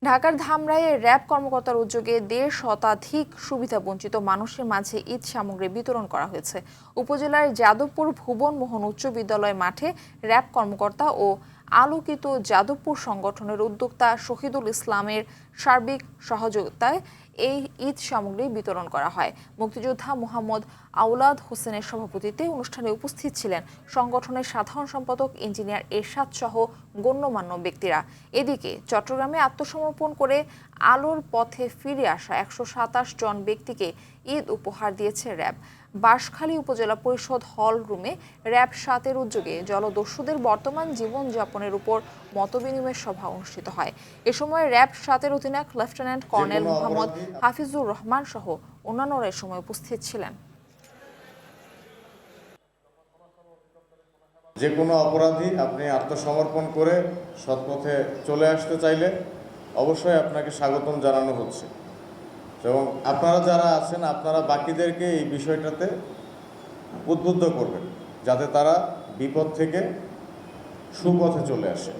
ঢাকার ধামরাইয়ে র্যাব কর্মকর্তার উদ্যোগে ১.৫ শতাধিক সুবিধাবঞ্চিত মানুষের মাঝে ঈদ সামগ্রী বিতরণ করা হয়েছে। উপজেলার যাদবপুর ভুবন মোহন উচ্চ বিদ্যালয় মাঠে র্যাব কর্মকর্তা ও আলোকিত যাদবপুর সংগঠনের উদ্যোক্তা শহীদুল ইসলামের সার্বিক সহযোগিতায় এই ঈদ সামগ্রী বিতরণ করা হয়। মুক্তিযোদ্ধা মোহাম্মদ আওলাদ হোসেনের সভাপতিত্বে অনুষ্ঠানে উপস্থিত ছিলেন সংগঠনের সাধারণ সম্পাদক ইঞ্জিনিয়ার এরশাদ সহ গণ্যমান্য ব্যক্তিরা। এদিকে চট্টগ্রামে আত্মসমর্পণ করে আলোর পথে ফিরে আসা ১২৭ জন ব্যক্তিকে ঈদ উপহার দিয়েছে র্যাব। বাঁশখালী উপজেলা পরিষদ হল রুমে র্যাব ৭-এর উদ্যোগে জলদস্যুদের বর্তমান জীবনযাপনের উপর মতবিনিময় সভা অনুষ্ঠিত হয়। এ সময় র্যাব ৭-এর অধিনায়ক লেফটেন্যান্ট কর্নেল মোহাম্মদ হাফিজুর রহমান সহ অন্যান্যরা এ সময় উপস্থিত ছিলেন। যে কোনো অপরাধী আপনি আত্মসমর্পণ করে সৎপথে চলে আসতে চাইলে অবশ্যই আপনাকে স্বাগতম জানানো হচ্ছে, এবং আপনারা যারা আছেন আপনারা বাকিদেরকে এই বিষয়টাতে উদ্বুদ্ধ করবেন যাতে তারা বিপদ থেকে সুপথে চলে আসে।